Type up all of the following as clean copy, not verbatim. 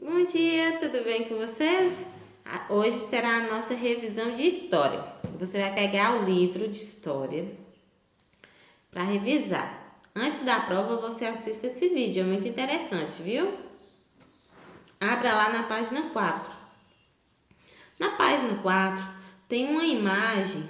Bom dia, tudo bem com vocês? Hoje será a nossa revisão de história. Você vai pegar o livro de história para revisar. Antes da prova, você assista esse vídeo, é muito interessante, viu? Abra lá na página 4. Na página 4 tem uma imagem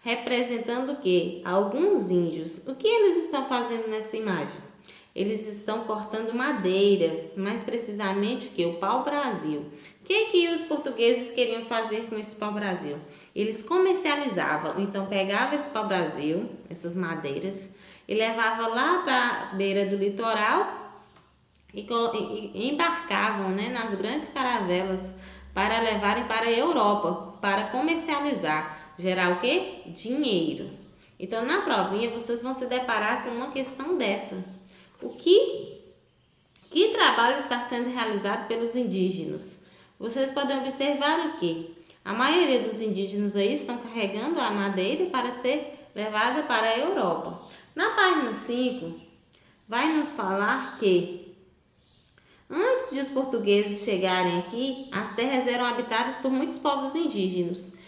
representando o quê? Alguns índios. O que eles estão fazendo nessa imagem? Eles estão cortando madeira, mais precisamente o que? O pau-brasil. O que os portugueses queriam fazer com esse pau-brasil? Eles comercializavam, então pegava esse pau-brasil, essas madeiras, e levava lá para a beira do litoral e embarcavam, né, nas grandes caravelas para levarem para a Europa, para comercializar, gerar o quê? Dinheiro. Então, na provinha, vocês vão se deparar com uma questão dessa. Que trabalho está sendo realizado pelos indígenas? Vocês podem observar o que? A maioria dos indígenas aí estão carregando a madeira para ser levada para a Europa. Na página 5, vai nos falar que antes de os portugueses chegarem aqui, as terras eram habitadas por muitos povos indígenas,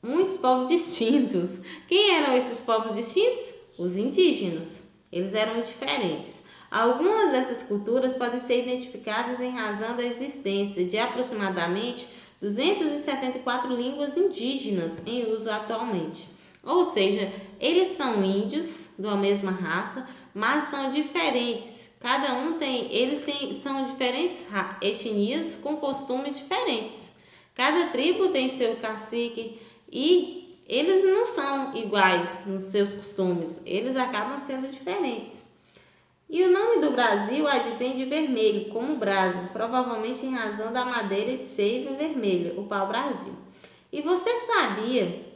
muitos povos distintos. Quem eram esses povos distintos? Os indígenas. Eles eram diferentes. Algumas dessas culturas podem ser identificadas em razão da existência de aproximadamente 274 línguas indígenas em uso atualmente. Ou seja, eles são índios da mesma raça, mas são diferentes. São diferentes etnias com costumes diferentes. Cada tribo tem seu cacique e eles não são iguais nos seus costumes, eles acabam sendo diferentes. E o nome do Brasil advém de vermelho, como brasa, provavelmente em razão da madeira de seiva vermelha, o pau-brasil. E você sabia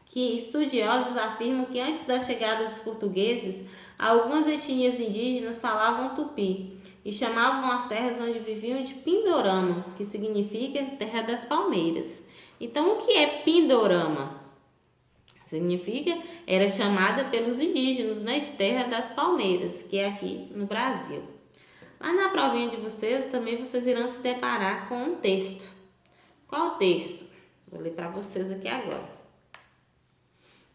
que estudiosos afirmam que antes da chegada dos portugueses, algumas etnias indígenas falavam tupi e chamavam as terras onde viviam de Pindorama, que significa terra das palmeiras. Então, o que é Pindorama? Era chamada pelos indígenas, né, de terra das palmeiras, que é aqui no Brasil. Lá na provinha de vocês, também vocês irão se deparar com um texto. Qual texto? Vou ler para vocês aqui agora.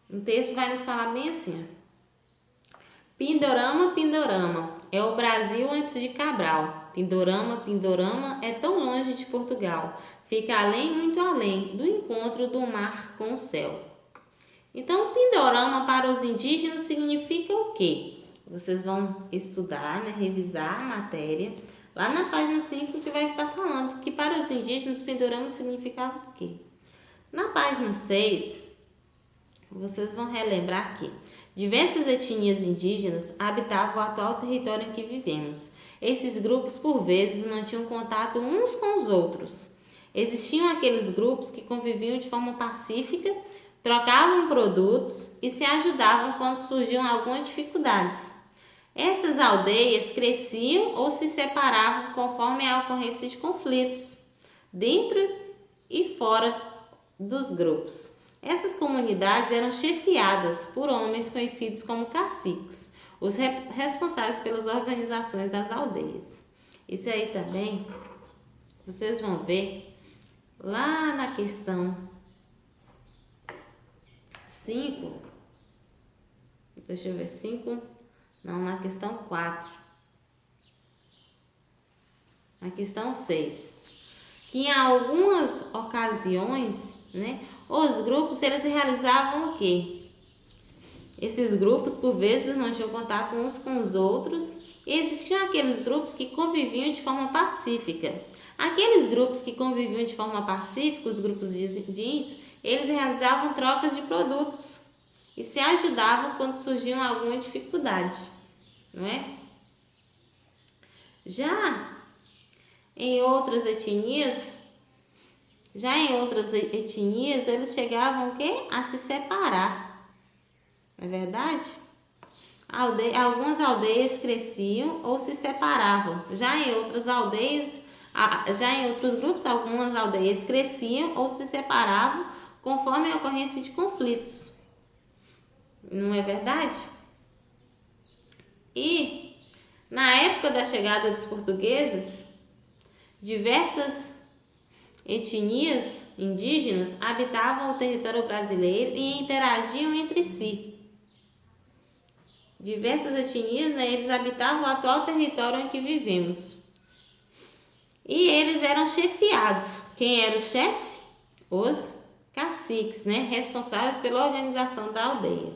O texto vai nos falar bem assim, ó. Pindorama, Pindorama, é o Brasil antes de Cabral. Pindorama, Pindorama, é tão longe de Portugal. Fica além, muito além, do encontro do mar com o céu. Então, Pindorama para os indígenas significa o quê? Vocês vão estudar, né, revisar a matéria. Lá na página 5 que vai estar falando que para os indígenas Pindorama significava o quê? Na página 6, vocês vão relembrar que diversas etnias indígenas habitavam o atual território em que vivemos. Esses grupos, por vezes, mantinham contato uns com os outros. Existiam aqueles grupos que conviviam de forma pacífica, trocavam produtos e se ajudavam quando surgiam algumas dificuldades. Essas aldeias cresciam ou se separavam conforme a ocorrência de conflitos, dentro e fora dos grupos. Essas comunidades eram chefiadas por homens conhecidos como caciques, os responsáveis pelas organizações das aldeias. Isso aí também vocês vão ver lá na questão 5, deixa eu ver, 5, não, na questão 4, na questão 6, que em algumas ocasiões, né, os grupos, eles realizavam o quê? Esses grupos, por vezes, mantinham contato uns com os outros, e existiam aqueles grupos que conviviam de forma pacífica. Aqueles grupos que conviviam de forma pacífica, os grupos de índios, eles realizavam trocas de produtos e se ajudavam quando surgiam alguma dificuldade, não é? Já em outras etnias, eles chegavam o quê? A se separar, não é verdade? Algumas aldeias cresciam ou se separavam. Já em outros grupos, algumas aldeias cresciam ou se separavam conforme a ocorrência de conflitos. Não é verdade? E na época da chegada dos portugueses, Diversas etnias indígenas habitavam o território brasileiro e interagiam entre si. Diversas etnias, né, eles habitavam o atual território em que vivemos. E eles eram chefiados. Quem era o chefe? Os caciques, né, responsáveis pela organização da aldeia.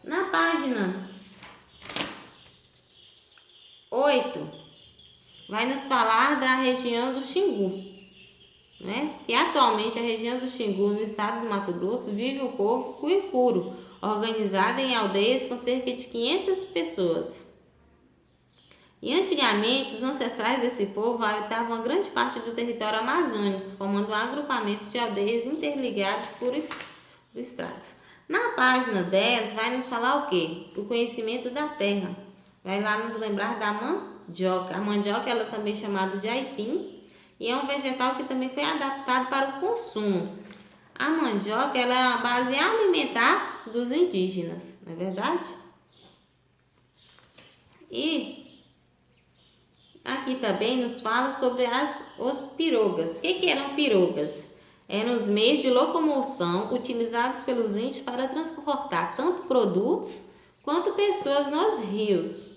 Na página 8, vai nos falar da região do Xingu, né? Que atualmente a região do Xingu, no estado do Mato Grosso, vive o povo Cuicuro, organizado em aldeias com cerca de 500 pessoas. E antigamente, os ancestrais desse povo habitavam grande parte do território amazônico, formando um agrupamento de aldeias interligadas por estradas. Na página 10, vai nos falar o quê? O conhecimento da terra. Vai lá nos lembrar da mandioca. A mandioca ela também é chamada de aipim e é um vegetal que também foi adaptado para o consumo. A mandioca ela é a base alimentar dos indígenas, não é verdade? E aqui também nos fala sobre os pirogas. O que eram pirogas? Eram os meios de locomoção utilizados pelos índios para transportar tanto produtos quanto pessoas nos rios.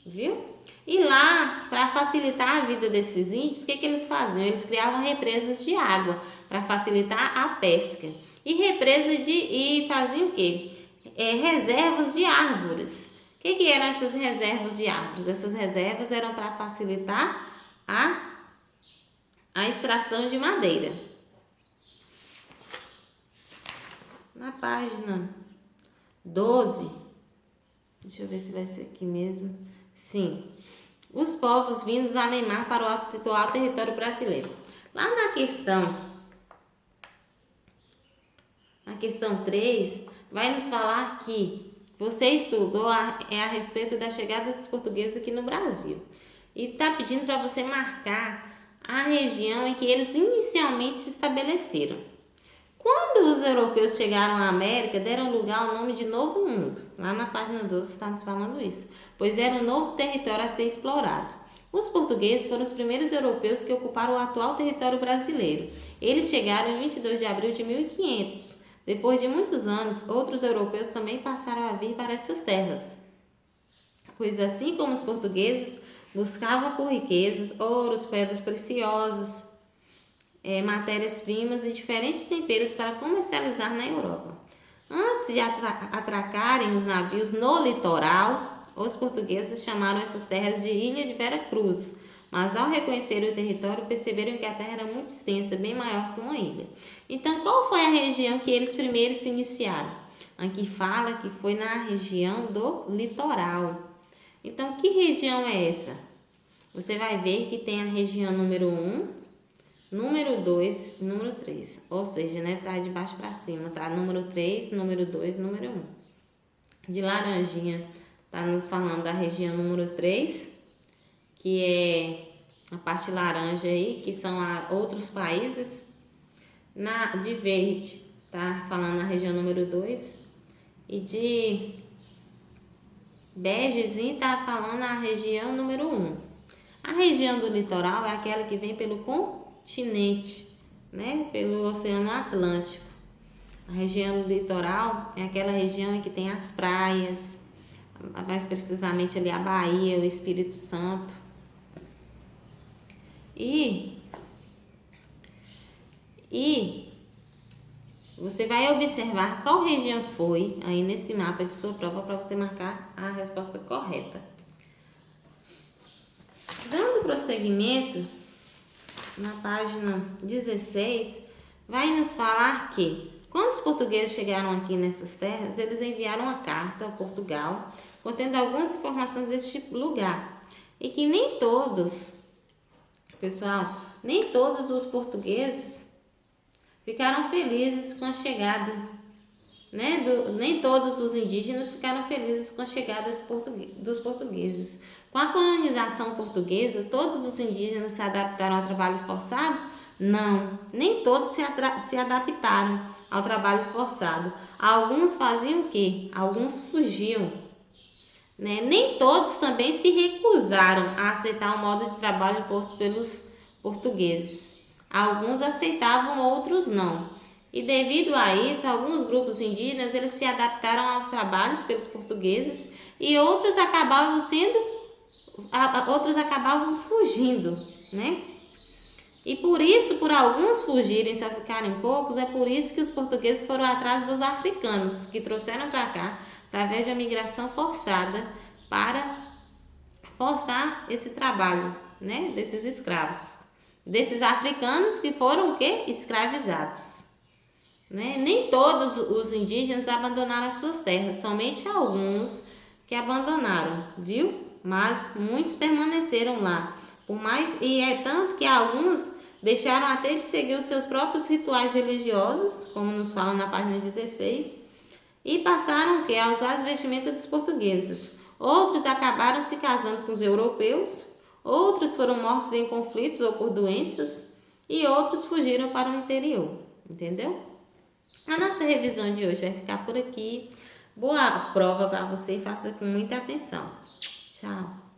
Viu? E lá, para facilitar a vida desses índios, o que eles faziam? Eles criavam represas de água para facilitar a pesca. E faziam o quê? Reservas de árvores. O que eram essas reservas de árvores? Essas reservas eram para facilitar a extração de madeira. Na página 12, deixa eu ver se vai ser aqui mesmo. Sim, os povos vindos a mimar para o atual território brasileiro. Lá na questão 3, vai nos falar que você estudou a respeito da chegada dos portugueses aqui no Brasil. E está pedindo para você marcar a região em que eles inicialmente se estabeleceram. Quando os europeus chegaram à América, deram lugar ao nome de Novo Mundo. Lá na página 12 está nos falando isso. Pois era um novo território a ser explorado. Os portugueses foram os primeiros europeus que ocuparam o atual território brasileiro. Eles chegaram em 22 de abril de 1500. Depois de muitos anos, outros europeus também passaram a vir para essas terras. Pois assim como os portugueses buscavam por riquezas, ouros, pedras preciosas, matérias-primas e diferentes temperos para comercializar na Europa. Antes de atracarem os navios no litoral, os portugueses chamaram essas terras de Ilha de Vera Cruz, mas ao reconhecer o território perceberam que a terra era muito extensa, bem maior que uma ilha. Então, qual foi a região que eles primeiro se iniciaram? Aqui fala que foi na região do litoral. Então, que região é essa? Você vai ver que tem a região número 1, número 2 e número 3. Ou seja, né, tá de baixo para cima, tá? Número 3, número 2, número 1. De laranjinha, tá nos falando da região número 3, que é a parte laranja aí, que são outros países. De verde, tá falando na região número 2. E de begezinho tá falando a região número 1. A região do litoral é aquela que vem pelo continente, né? Pelo Oceano Atlântico. A região do litoral é aquela região em que tem as praias, mais precisamente ali a Bahia, o Espírito Santo. E você vai observar qual região foi aí nesse mapa de sua prova para você marcar a resposta correta. Dando prosseguimento, na página 16, vai nos falar que quando os portugueses chegaram aqui nessas terras, eles enviaram uma carta a Portugal contendo algumas informações deste lugar. E que nem todos os portugueses ficaram felizes com a chegada, né? Nem todos os indígenas ficaram felizes com a chegada dos portugueses. Com a colonização portuguesa, todos os indígenas se adaptaram ao trabalho forçado? Não, nem todos se adaptaram ao trabalho forçado. Alguns faziam o quê? Alguns fugiam. né? Nem todos também se recusaram a aceitar o modo de trabalho imposto pelos portugueses. Alguns aceitavam, outros não. E devido a isso, alguns grupos indígenas eles se adaptaram aos trabalhos pelos portugueses e outros acabavam fugindo, né? E por isso, por alguns fugirem, só ficarem poucos, é por isso que os portugueses foram atrás dos africanos, que trouxeram para cá, através de uma migração forçada, para forçar esse trabalho, né, desses escravos. Desses africanos que foram o quê? Escravizados. Né? Nem todos os indígenas abandonaram as suas terras, somente alguns que abandonaram, viu? Mas muitos permaneceram lá. Por mais, e é tanto que alguns deixaram até de seguir os seus próprios rituais religiosos, como nos fala na página 16, e passaram o quê? A usar as vestimentas dos portugueses. Outros acabaram se casando com os europeus, outros foram mortos em conflitos ou por doenças, e outros fugiram para o interior, entendeu? A nossa revisão de hoje vai ficar por aqui. Boa prova para você, faça com muita atenção. Tchau!